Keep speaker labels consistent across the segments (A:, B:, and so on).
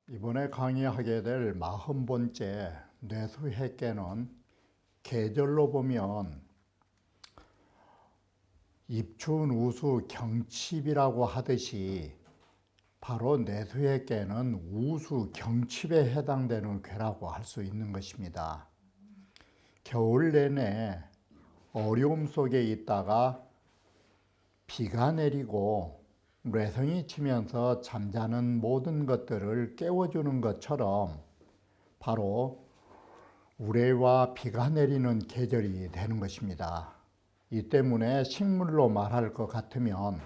A: 이번에 강의하게 될 40번째 뇌수회계는 계절로 보면 입춘, 우수, 경칩이라고 하듯이 바로 뇌수회계는 우수, 경칩에 해당되는 괴라고 할 수 있는 것입니다. 겨울 내내 어려움 속에 있다가 비가 내리고 뇌성이 치면서 잠자는 모든 것들을 깨워주는 것처럼 바로 우레와 비가 내리는 계절이 되는 것입니다. 이 때문에 식물로 말할 것 같으면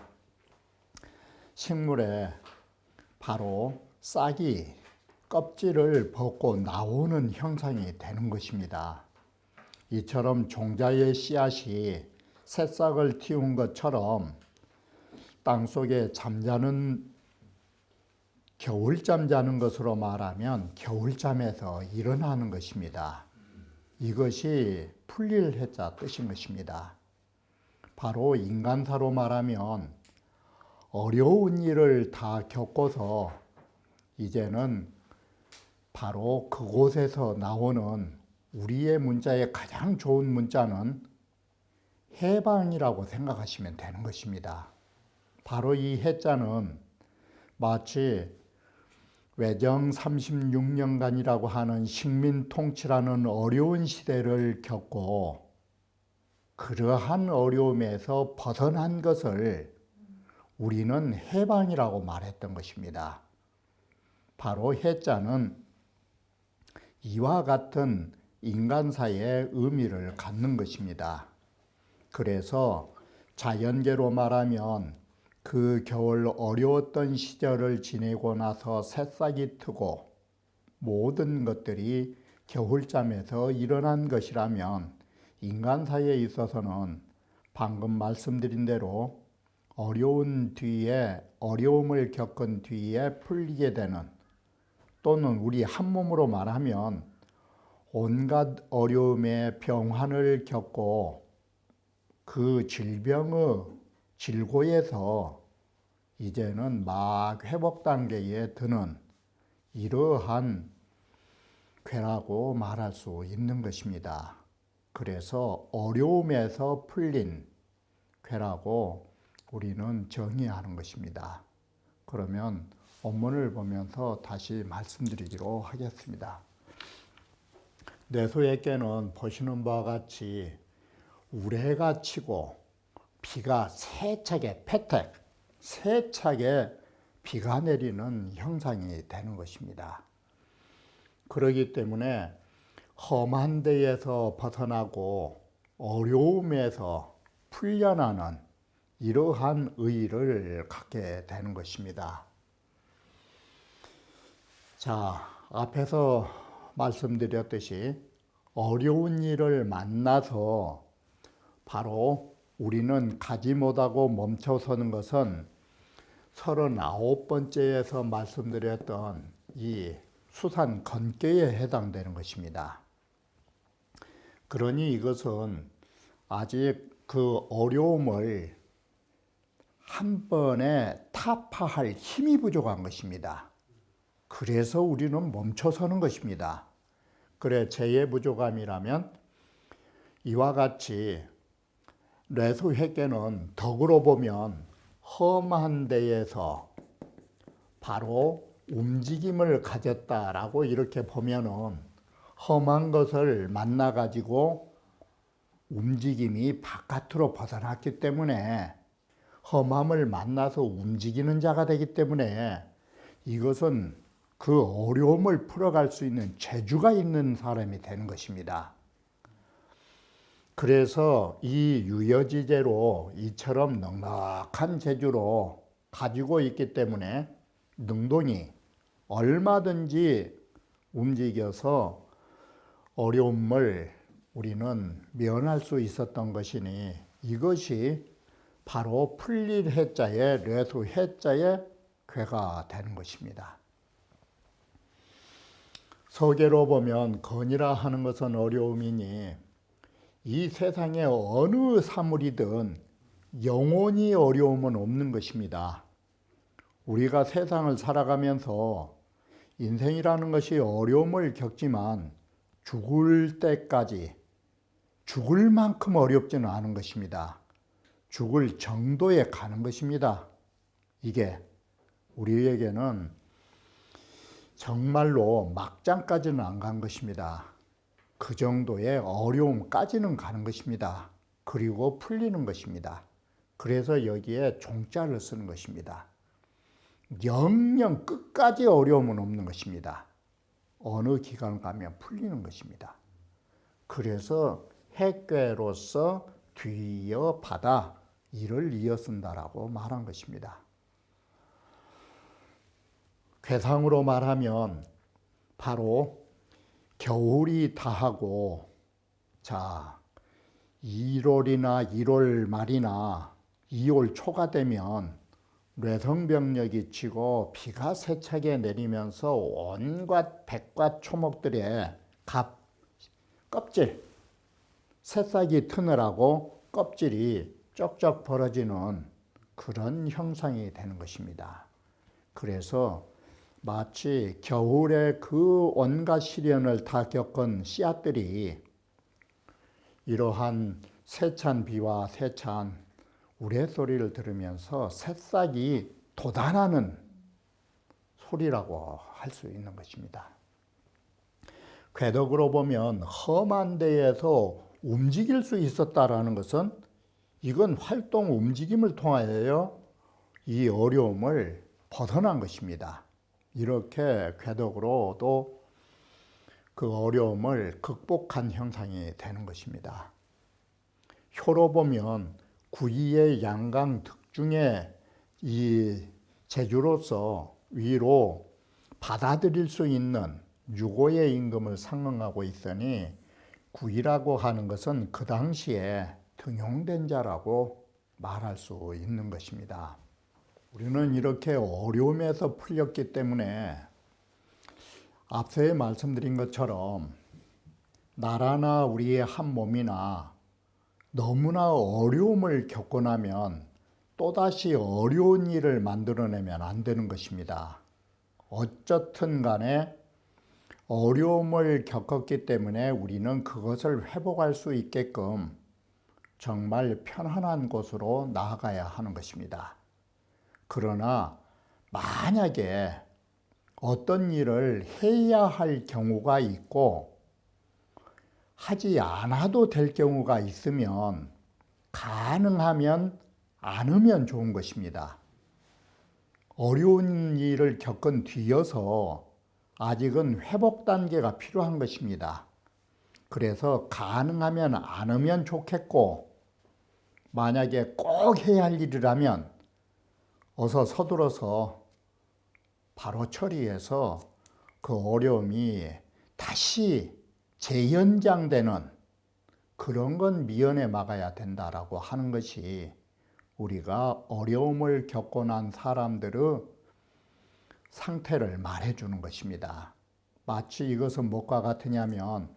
A: 식물에 바로 싹이 껍질을 벗고 나오는 형상이 되는 것입니다. 이처럼 종자의 씨앗이 새싹을 틔운 것처럼 땅속에 잠자는 겨울잠 자는 것으로 말하면 겨울잠에서 일어나는 것입니다. 이것이 풀릴 해자 뜻인 것입니다. 바로 인간사로 말하면 어려운 일을 다 겪고서 이제는 바로 그곳에서 나오는 우리의 문자의 가장 좋은 문자는 해방이라고 생각하시면 되는 것입니다. 바로 이 해자는 마치 외정 36년간이라고 하는 식민 통치라는 어려운 시대를 겪고 그러한 어려움에서 벗어난 것을 우리는 해방이라고 말했던 것입니다. 바로 해자는 이와 같은 인간사의 의미를 갖는 것입니다. 그래서 자연계로 말하면 그 겨울 어려웠던 시절을 지내고 나서 새싹이 트고 모든 것들이 겨울잠에서 일어난 것이라면 인간사에 있어서는 방금 말씀드린 대로 어려운 뒤에 어려움을 겪은 뒤에 풀리게 되는 또는 우리 한 몸으로 말하면 온갖 어려움의 병환을 겪고 그 질병의 질고에서 이제는 막 회복 단계에 드는 이러한 괴라고 말할 수 있는 것입니다. 그래서 어려움에서 풀린 괴라고 우리는 정의하는 것입니다. 그러면 원문을 보면서 다시 말씀드리기로 하겠습니다. 뇌수회계는 보시는 바와 같이 우레가 치고 비가 세차게 패택, 세차게 비가 내리는 형상이 되는 것입니다. 그렇기 때문에 험한 데에서 벗어나고 어려움에서 풀려나는 이러한 의의를 갖게 되는 것입니다. 자, 앞에서 말씀드렸듯이 어려운 일을 만나서 바로 우리는 가지 못하고 멈춰서는 것은 39번째에서 말씀드렸던 이 수산 건깨에 해당되는 것입니다. 그러니 이것은 아직 그 어려움을 한 번에 타파할 힘이 부족한 것입니다. 그래서 우리는 멈춰서는 것입니다. 그래, 재의 부족함이라면 이와 같이 뇌수회계는 덕으로 보면 험한 데에서 바로 움직임을 가졌다라고 이렇게 보면은 험한 것을 만나 가지고 움직임이 바깥으로 벗어났기 때문에 험함을 만나서 움직이는 자가 되기 때문에 이것은 그 어려움을 풀어갈 수 있는 재주가 있는 사람이 되는 것입니다. 그래서 이 유여지제로 이처럼 넉넉한 재주로 가지고 있기 때문에 능동이 얼마든지 움직여서 어려움을 우리는 면할 수 있었던 것이니 이것이 바로 풀릴 해자에 뇌수 해자에 괴가 되는 것입니다. 서계로 보면 건이라 하는 것은 어려움이니 이 세상에 어느 사물이든 영원히 어려움은 없는 것입니다. 우리가 세상을 살아가면서 인생이라는 것이 어려움을 겪지만 죽을 때까지 죽을 만큼 어렵지는 않은 것입니다. 죽을 정도에 가는 것입니다. 이게 우리에게는 정말로 막장까지는 안 간 것입니다. 그 정도의 어려움까지는 가는 것입니다. 그리고 풀리는 것입니다. 그래서 여기에 종자를 쓰는 것입니다. 영영 끝까지 어려움은 없는 것입니다. 어느 기간 가면 풀리는 것입니다. 그래서 해괴로서 뒤이어 받아 이를 이어 쓴다라고 말한 것입니다. 괴상으로 말하면 바로 겨울이 다하고 1월이나 1월 말이나 2월 초가 되면 뇌성병력이 치고 비가 세차게 내리면서 온갖 백과 초목들의 껍질, 새싹이 트느라고 껍질이 쩍쩍 벌어지는 그런 형상이 되는 것입니다. 그래서 마치 겨울에 그 온갖 시련을 다 겪은 씨앗들이 이러한 세찬 비와 세찬 우레소리를 들으면서 새싹이 돋아나는 소리라고 할 수 있는 것입니다. 궤덕으로 보면 험한 데에서 움직일 수 있었다라는 것은 이건 활동 움직임을 통하여 이 어려움을 벗어난 것입니다. 이렇게 궤덕으로도 그 어려움을 극복한 형상이 되는 것입니다. 효로 보면 구이의 양강 득중의 이 재주로서 위로 받아들일 수 있는 유고의 임금을 상응하고 있으니 구이라고 하는 것은 그 당시에 등용된 자라고 말할 수 있는 것입니다. 우리는 이렇게 어려움에서 풀렸기 때문에 앞서에 말씀드린 것처럼 나라나 우리의 한 몸이나 너무나 어려움을 겪고 나면 또다시 어려운 일을 만들어내면 안 되는 것입니다. 어쨌든 간에 어려움을 겪었기 때문에 우리는 그것을 회복할 수 있게끔 정말 편안한 곳으로 나아가야 하는 것입니다. 그러나 만약에 어떤 일을 해야 할 경우가 있고 하지 않아도 될 경우가 있으면 가능하면 않으면 좋은 것입니다. 어려운 일을 겪은 뒤여서 아직은 회복 단계가 필요한 것입니다. 그래서 가능하면 않으면 좋겠고 만약에 꼭 해야 할 일이라면 어서 서둘러서 바로 처리해서 그 어려움이 다시 재연장되는 그런 건 미연에 막아야 된다라고 하는 것이 우리가 어려움을 겪고 난 사람들의 상태를 말해주는 것입니다. 마치 이것은 무엇과 같으냐면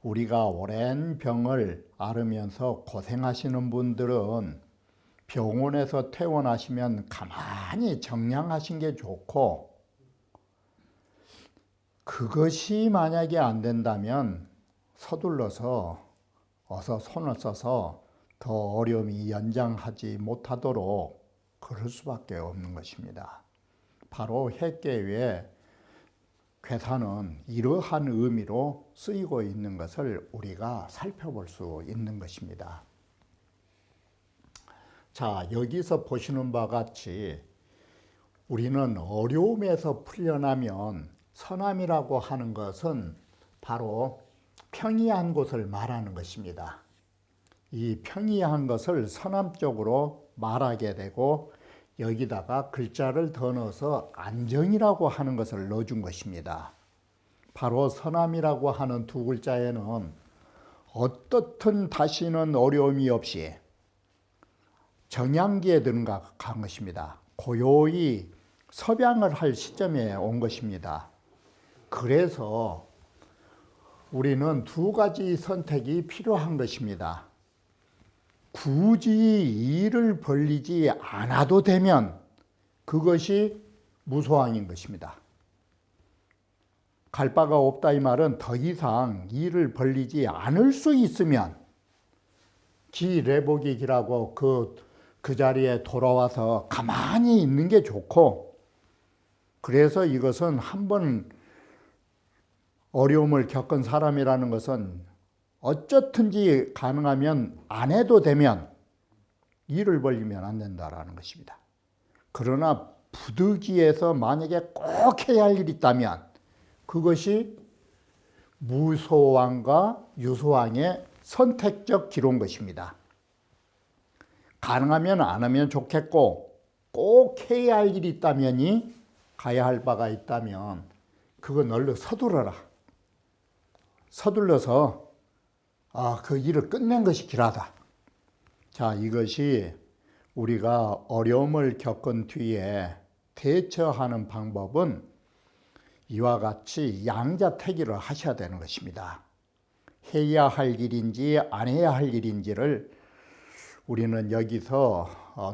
A: 우리가 오랜 병을 앓으면서 고생하시는 분들은 병원에서 퇴원하시면 가만히 정량하신 게 좋고 그것이 만약에 안 된다면 서둘러서 어서 손을 써서 더 어려움이 연장하지 못하도록 그럴 수밖에 없는 것입니다. 바로 해계의 괴사는 이러한 의미로 쓰이고 있는 것을 우리가 살펴볼 수 있는 것입니다. 자, 여기서 보시는 바와 같이 우리는 어려움에서 풀려나면 선함이라고 하는 것은 바로 평이한 곳을 말하는 것입니다. 이 평이한 것을 선함 쪽으로 말하게 되고 여기다가 글자를 더 넣어서 안정이라고 하는 것을 넣어준 것입니다. 바로 선함이라고 하는 두 글자에는 어떻든 다시는 어려움이 없이 정양기에 들어간 것입니다. 고요히 섭양을 할 시점에 온 것입니다. 그래서 우리는 두 가지 선택이 필요한 것입니다. 굳이 일을 벌리지 않아도 되면 그것이 무소왕인 것입니다. 갈 바가 없다 이 말은 더 이상 일을 벌리지 않을 수 있으면 기래복이 기라고 그 자리에 돌아와서 가만히 있는 게 좋고, 그래서 이것은 한번 어려움을 겪은 사람이라는 것은 어쩌든지 가능하면 안 해도 되면 일을 벌리면 안 된다라는 것입니다. 그러나 부득이해서 만약에 꼭 해야 할 일이 있다면 그것이 무소왕과 유소왕의 선택적 기로인 것입니다. 가능하면 안 하면 좋겠고 꼭 해야 할 일이 있다면이 가야 할 바가 있다면 그건 얼른 서두르라. 서둘러서 그 일을 끝낸 것이 길하다. 자, 이것이 우리가 어려움을 겪은 뒤에 대처하는 방법은 이와 같이 양자택일을 하셔야 되는 것입니다. 해야 할 일인지 안 해야 할 일인지를 우리는 여기서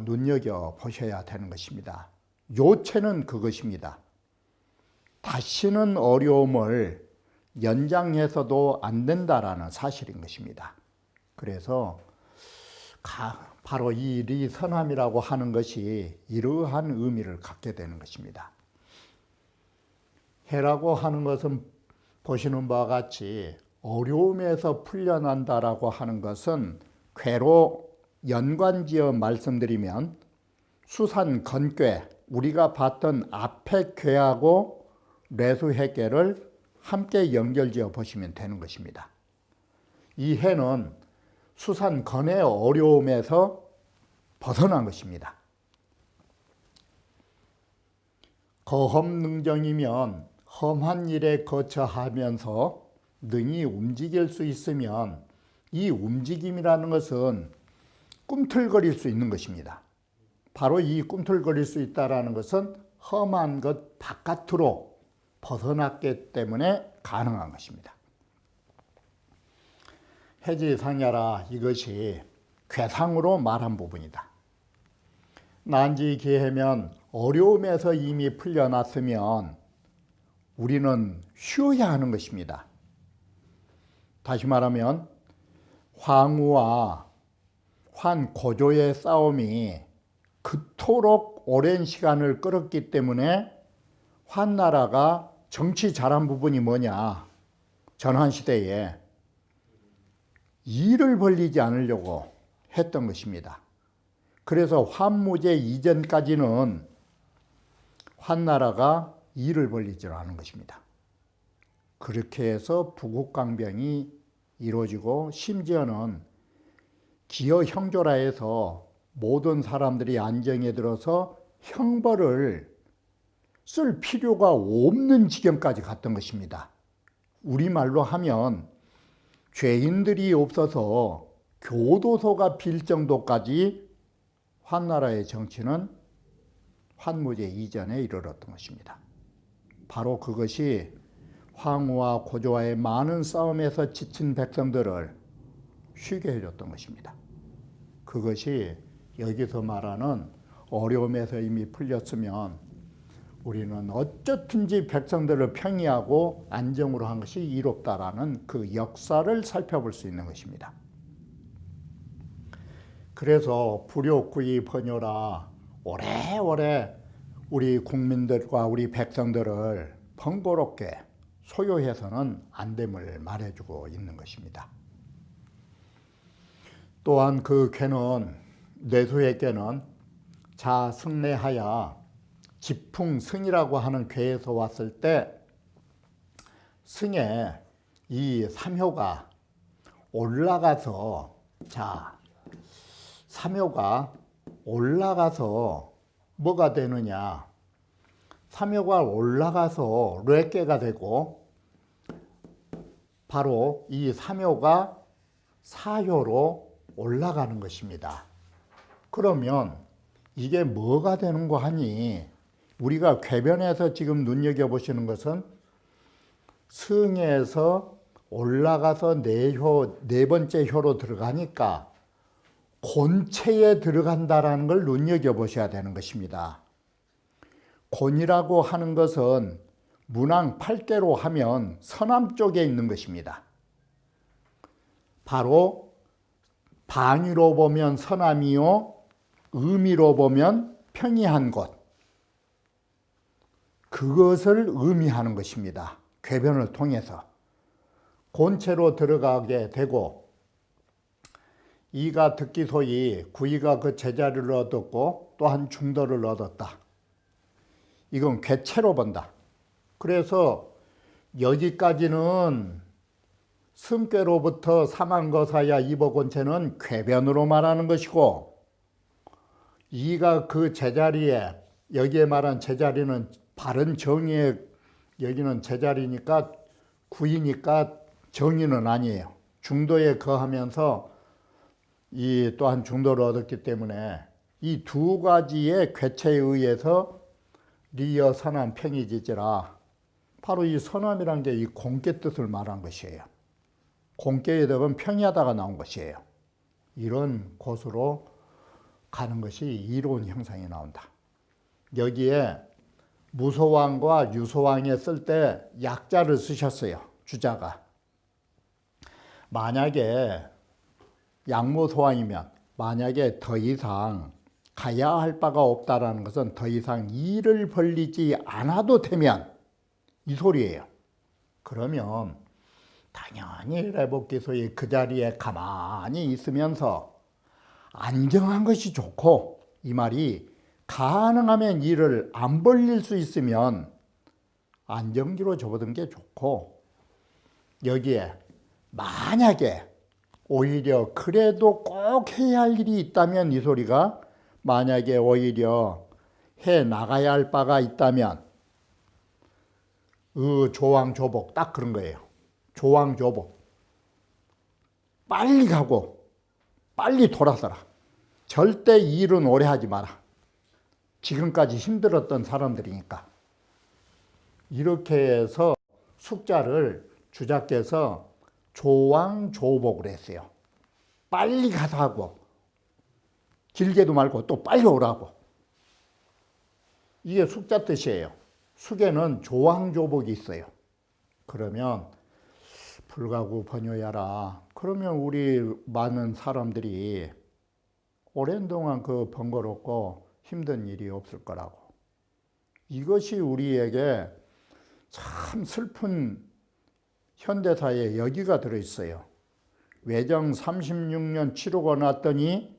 A: 눈여겨 보셔야 되는 것입니다. 요체는 그것입니다. 다시는 어려움을 연장해서도 안 된다라는 사실인 것입니다. 그래서 바로 이 리선함이라고 하는 것이 이러한 의미를 갖게 되는 것입니다. 해라고 하는 것은 보시는 바와 같이 어려움에서 풀려난다라고 하는 것은 괴로 연관지어 말씀드리면 수산 건괴, 우리가 봤던 앞의 괴하고 뇌수해괴를 함께 연결지어 보시면 되는 것입니다. 이 해는 수산 건의 어려움에서 벗어난 것입니다. 거험능정이면 험한 일에 거처하면서 능히 움직일 수 있으면 이 움직임이라는 것은 꿈틀거릴 수 있는 것입니다. 바로 이 꿈틀거릴 수 있다는 것은 험한 것 바깥으로 벗어났기 때문에 가능한 것입니다. 해지상야라, 이것이 괴상으로 말한 부분이다. 난지기해면 어려움에서 이미 풀려났으면 우리는 쉬어야 하는 것입니다. 다시 말하면 황후와 환고조의 싸움이 그토록 오랜 시간을 끌었기 때문에 환나라가 정치 잘한 부분이 뭐냐, 전환시대에 일을 벌리지 않으려고 했던 것입니다. 그래서 환무제 이전까지는 환나라가 일을 벌리지 않은 것입니다. 그렇게 해서 부국강병이 이루어지고 심지어는 기어형조라해서 모든 사람들이 안정에 들어서 형벌을 쓸 필요가 없는 지경까지 갔던 것입니다. 우리말로 하면 죄인들이 없어서 교도소가 빌 정도까지 환나라의 정치는 환무제 이전에 이르렀던 것입니다. 바로 그것이 황후와 고조와의 많은 싸움에서 지친 백성들을 쉬게 해줬던 것입니다. 그것이 여기서 말하는 어려움에서 이미 풀렸으면 우리는 어쩌든지 백성들을 평이하고 안정으로 한 것이 이롭다라는 그 역사를 살펴볼 수 있는 것입니다. 그래서 불욕구이 번요라, 오래오래 우리 국민들과 우리 백성들을 번거롭게 소요해서는 안 됨을 말해주고 있는 것입니다. 또한 그 괴는, 뇌수의 괴는 자승례하야 지풍승이라고 하는 괴에서 왔을 때 승에 이 삼효가 올라가서, 삼효가 올라가서 뭐가 되느냐, 삼효가 올라가서 뇌괴가 되고 바로 이 삼효가 사효로 올라가는 것입니다. 그러면 이게 뭐가 되는 거 하니? 우리가 궤변에서 지금 눈여겨보시는 것은 승에서 올라가서 네 번째 효로 들어가니까 곤체에 들어간다라는 걸 눈여겨보셔야 되는 것입니다. 곤이라고 하는 것은 문왕 8개로 하면 서남 쪽에 있는 것입니다. 바로 방위로 보면 서남이요, 의미로 보면 평이한 곳. 그것을 의미하는 것입니다. 궤변을 통해서. 곤체로 들어가게 되고 이가 득기소이 구이가 그 제자리를 얻었고 또한 중도를 얻었다. 이건 궤체로 본다. 그래서 여기까지는 승괴로부터 사망거사야 이보곤체는 궤변으로 말하는 것이고 이가 그 제자리에 여기에 말한 제자리는 바른 정의의 여기는 제자리니까 구이니까 정의는 아니에요. 중도에 거하면서 이 또한 중도를 얻었기 때문에 이 두 가지의 궤체에 의해서 리여 선암 평이지지라 바로 이 선암이란 게 이 공께 뜻을 말한 것이에요. 공께에 덕은 평이하다가 나온 것이에요. 이런 곳으로 가는 것이 이로운 형상이 나온다. 여기에 무소왕과 유소왕에 쓸 때 약자를 쓰셨어요. 주자가. 만약에 양무소왕이면 만약에 더 이상 가야 할 바가 없다라는 것은 더 이상 일을 벌리지 않아도 되면 이 소리예요. 그러면 당연히 레복기소의 그 자리에 가만히 있으면서 안정한 것이 좋고 이 말이 가능하면 일을 안 벌릴 수 있으면 안정기로 접어든 게 좋고 여기에 만약에 오히려 그래도 꼭 해야 할 일이 있다면 이 소리가 만약에 오히려 해 나가야 할 바가 있다면 조왕조복 딱 그런 거예요. 조왕조복 빨리 가고 빨리 돌아서라. 절대 일은 오래 하지 마라. 지금까지 힘들었던 사람들이니까. 이렇게 해서 숙자를 주자께서 조왕조복을 했어요. 빨리 가서 하고 길게도 말고 또 빨리 오라고. 이게 숙자 뜻이에요. 숙에는 조왕조복이 있어요. 그러면 불가구 번요야라. 그러면 우리 많은 사람들이 오랜 동안 그 번거롭고 힘든 일이 없을 거라고. 이것이 우리에게 참 슬픈 현대사에 여기가 들어있어요. 외정 36년 치르고 났더니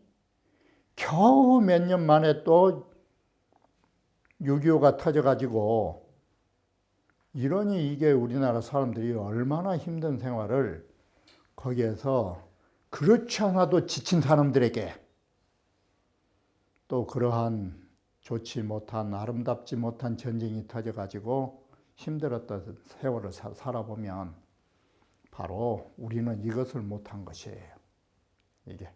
A: 겨우 몇 년 만에 또 6.25가 터져가지고 이러니 이게 우리나라 사람들이 얼마나 힘든 생활을 거기에서 그렇지 않아도 지친 사람들에게 또 그러한 좋지 못한 아름답지 못한 전쟁이 터져가지고 힘들었던 세월을 살아보면 바로 우리는 이것을 못한 것이에요. 이게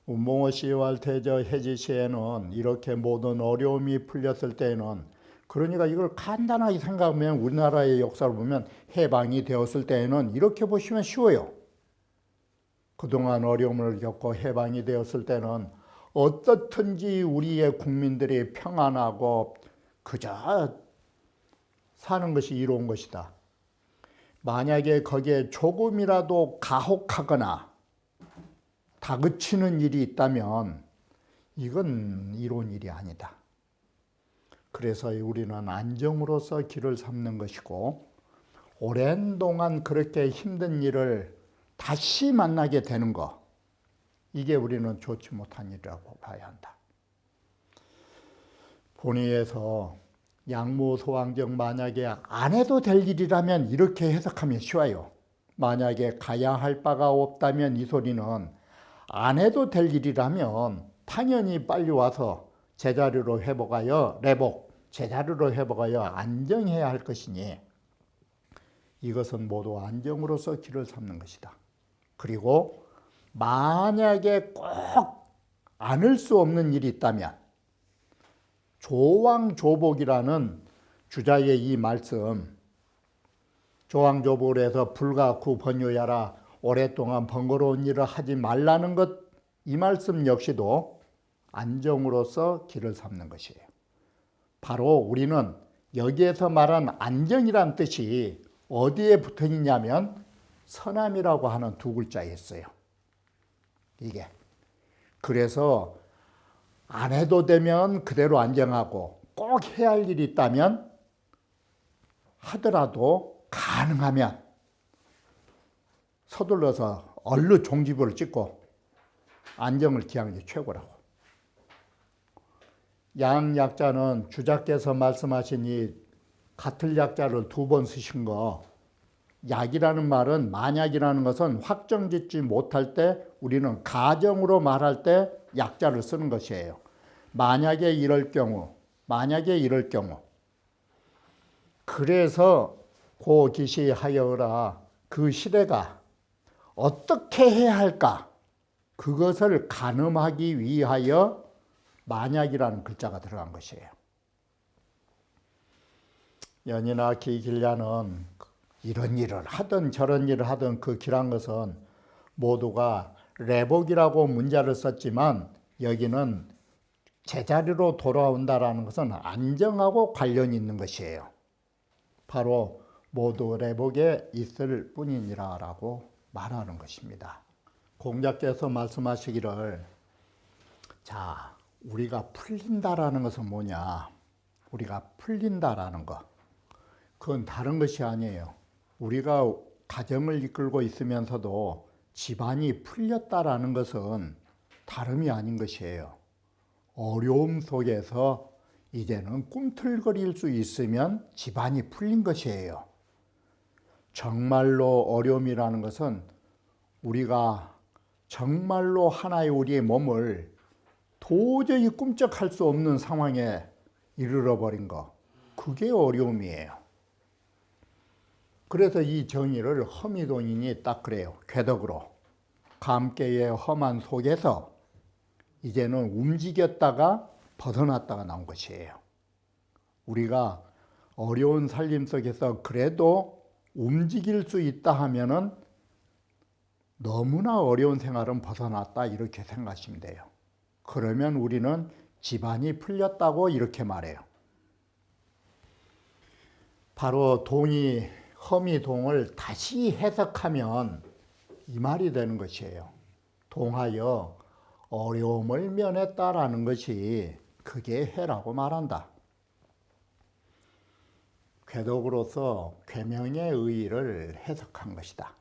A: 운봉호 시왈 태저 해지 시에는 이렇게 모든 어려움이 풀렸을 때에는 그러니까 이걸 간단하게 생각하면 우리나라의 역사를 보면 해방이 되었을 때에는 이렇게 보시면 쉬워요. 그동안 어려움을 겪고 해방이 되었을 때는 어떻든지 우리의 국민들이 평안하고 그저 사는 것이 이로운 것이다. 만약에 거기에 조금이라도 가혹하거나 다그치는 일이 있다면 이건 이로운 일이 아니다. 그래서 우리는 안정으로서 길을 삼는 것이고 오랜 동안 그렇게 힘든 일을 다시 만나게 되는 것, 이게 우리는 좋지 못한 일이라고 봐야 한다. 본의에서 양무소왕정 만약에 안 해도 될 일이라면 이렇게 해석하면 쉬워요. 만약에 가야 할 바가 없다면 이 소리는 안 해도 될 일이라면 당연히 빨리 와서 제자리로 회복하여 제자리로 회복하여 안정해야 할 것이니 이것은 모두 안정으로서 길을 삼는 것이다. 그리고 만약에 꼭 않을 수 없는 일이 있다면 조왕조복이라는 주자의 이 말씀, 조왕조복을 해서 불가후 번요야라, 오랫동안 번거로운 일을 하지 말라는 것, 이 말씀 역시도 안정으로서 길을 삼는 것이에요. 바로 우리는 여기에서 말한 안정이란 뜻이 어디에 붙어 있냐면 선함이라고 하는 두 글자에 있어요. 이게. 그래서 안 해도 되면 그대로 안정하고 꼭 해야 할 일이 있다면 하더라도 가능하면 서둘러서 얼른 종지부를 찍고 안정을 기하는 게 최고라고. 양약자는 주자께서 말씀하신 이 같을 약자를 두 번 쓰신 거, 약이라는 말은, 만약이라는 것은 확정짓지 못할 때 우리는 가정으로 말할 때 약자를 쓰는 것이에요. 만약에 이럴 경우, 만약에 이럴 경우. 그래서 고기시하여라, 그 시대가 어떻게 해야 할까? 그것을 가늠하기 위하여 만약이라는 글자가 들어간 것이에요. 연이나 기길냐는 이런 일을 하든 저런 일을 하든 그 길한 것은 모두가 레복이라고 문자를 썼지만 여기는 제자리로 돌아온다라는 것은 안정하고 관련이 있는 것이에요. 바로 모두 레복에 있을 뿐이니라라고 말하는 것입니다. 공자께서 말씀하시기를, 자, 우리가 풀린다라는 것은 뭐냐? 우리가 풀린다라는 것, 그건 다른 것이 아니에요. 우리가 가정을 이끌고 있으면서도 집안이 풀렸다라는 것은 다름이 아닌 것이에요. 어려움 속에서 이제는 꿈틀거릴 수 있으면 집안이 풀린 것이에요. 정말로 어려움이라는 것은 우리가 정말로 하나의 우리의 몸을 도저히 꿈쩍할 수 없는 상황에 이르러 버린 거, 그게 어려움이에요. 그래서 이 정의를 허미동인이 딱 그래요. 궤덕으로 감개의 험한 속에서 이제는 움직였다가 벗어났다가 나온 것이에요. 우리가 어려운 살림 속에서 그래도 움직일 수 있다 하면은 너무나 어려운 생활은 벗어났다, 이렇게 생각하시면 돼요. 그러면 우리는 집안이 풀렸다고 이렇게 말해요. 바로 동이, 허미동을 다시 해석하면 이 말이 되는 것이에요. 동하여 어려움을 면했다라는 것이 그게 해라고 말한다. 궤덕으로서 계명의 의의를 해석한 것이다.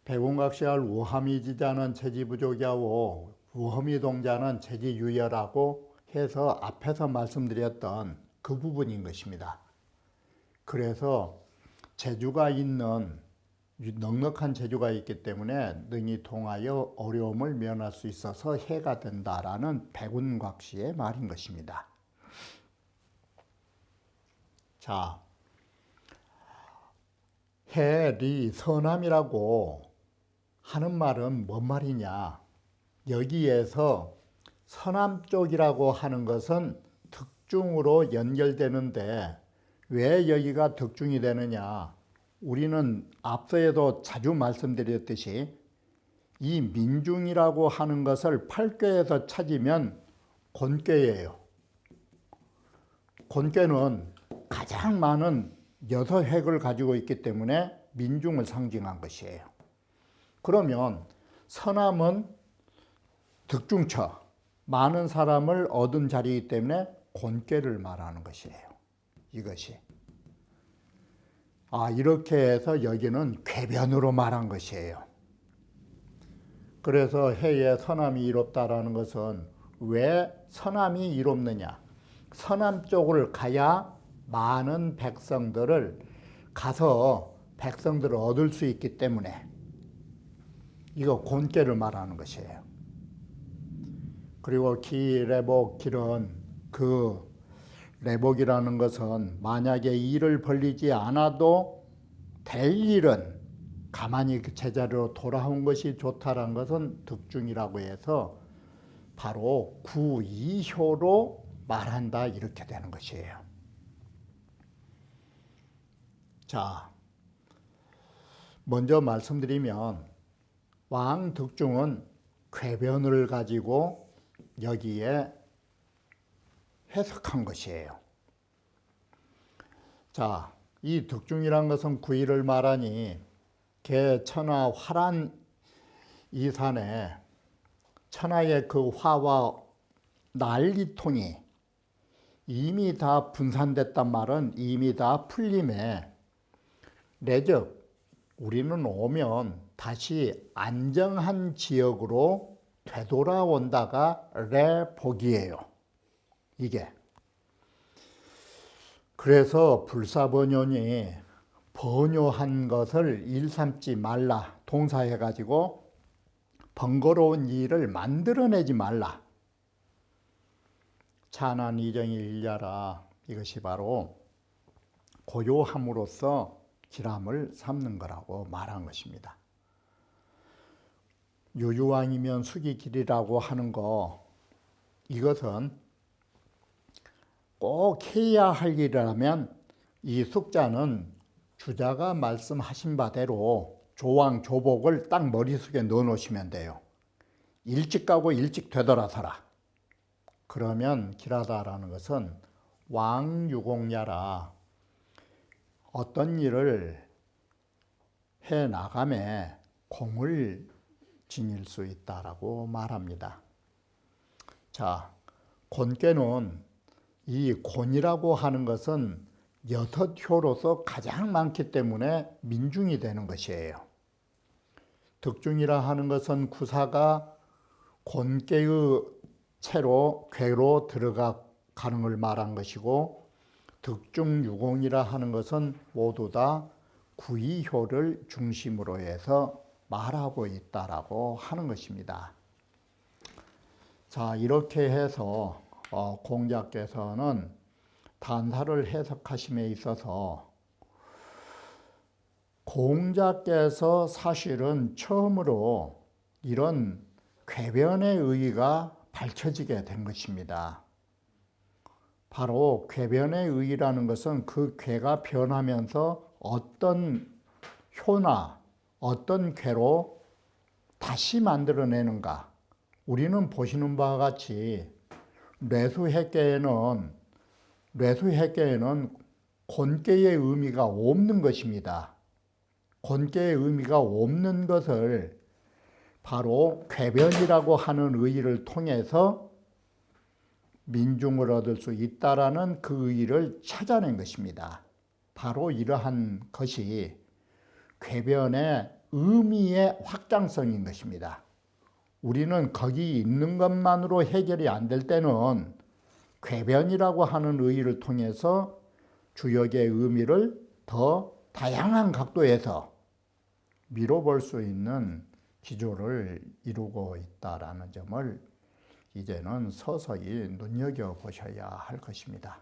A: 백운각시할 우하미지자는 체지부족이하고 우허미동자는 체지유열하고 해서 앞에서 말씀드렸던 그 부분인 것입니다. 그래서 재주가 있는, 넉넉한 재주가 있기 때문에 능히 통하여 어려움을 면할 수 있어서 해가 된다라는 백운각시의 말인 것입니다. 자, 해리 선함이라고 하는 말은 뭔 말이냐? 여기에서 서남 쪽이라고 하는 것은 득중으로 연결되는데 왜 여기가 득중이 되느냐? 우리는 앞서에도 자주 말씀드렸듯이 이 민중이라고 하는 것을 8궤에서 찾으면 곤궤예요. 곤궤는 가장 많은 6획을 가지고 있기 때문에 민중을 상징한 것이에요. 그러면 서남은 득중처, 많은 사람을 얻은 자리이기 때문에 곤궤를 말하는 것이에요. 이것이. 이렇게 해서 여기는 궤변으로 말한 것이에요. 그래서 해에 서남이 이롭다라는 것은 왜 서남이 이롭느냐? 서남 쪽을 가야 많은 백성들을 가서 백성들을 얻을 수 있기 때문에 이거 곤궤를 말하는 것이에요. 그리고 기레복, 길은 그 레복이라는 것은 만약에 일을 벌리지 않아도 될 일은 가만히 그 제자리로 돌아온 것이 좋다라는 것은 득중이라고 해서 바로 구이효로 말한다 이렇게 되는 것이에요. 자, 먼저 말씀드리면 왕득중은 궤변을 가지고 여기에 해석한 것이에요. 자, 이 득중이란 것은 구이를 말하니 개, 천하, 화란 이산에 천하의 그 화와 난리통이 이미 다 분산됐단 말은 이미 다 풀림에 내적 우리는 오면 다시 안정한 지역으로 되돌아온다가 레복이에요. 이게. 그래서 불사번연이 번요한 것을 일삼지 말라. 동사해가지고 번거로운 일을 만들어내지 말라. 찬한 이정이 일야라. 이것이 바로 고요함으로써 기람을 삼는 거라고 말한 것입니다. 유유왕이면 숙이 길이라고 하는 거, 이것은 꼭 해야 할 일이라면 이 숙자는 주자가 말씀하신 바대로 조왕, 조복을 딱 머릿속에 넣어놓으시면 돼요. 일찍 가고 일찍 되돌아서라. 그러면 길하다라는 것은 왕유공야라. 어떤 일을 해 나감에 공을 지닐 수 있다라고 말합니다. 자, 곤께는 이 곤이라고 하는 것은 6효로서 가장 많기 때문에 민중이 되는 것이에요. 득중이라 하는 것은 구사가 곤께의 채로 궤로 들어가는 걸 말한 것이고, 득중유공이라 하는 것은 모두 다 구이효를 중심으로 해서 말하고 있다라고 하는 것입니다. 자, 이렇게 해서 공자께서는 단사를 해석하심에 있어서 공자께서 사실은 처음으로 이런 궤변의 의의가 밝혀지게 된 것입니다. 바로 궤변의 의의라는 것은 그 궤가 변하면서 어떤 효나 어떤 궤로 다시 만들어내는가. 우리는 보시는 바와 같이 뇌수해계에는 곤께의 의미가 없는 것입니다. 곤께의 의미가 없는 것을 바로 궤변이라고 하는 의의를 통해서 민중을 얻을 수 있다라는 그 의의를 찾아낸 것입니다. 바로 이러한 것이 궤변의 의미의 확장성인 것입니다. 우리는 거기 있는 것만으로 해결이 안 될 때는 궤변이라고 하는 의의를 통해서 주역의 의미를 더 다양한 각도에서 미뤄볼 수 있는 기조를 이루고 있다라는 점을 이제는 서서히 눈여겨보셔야 할 것입니다.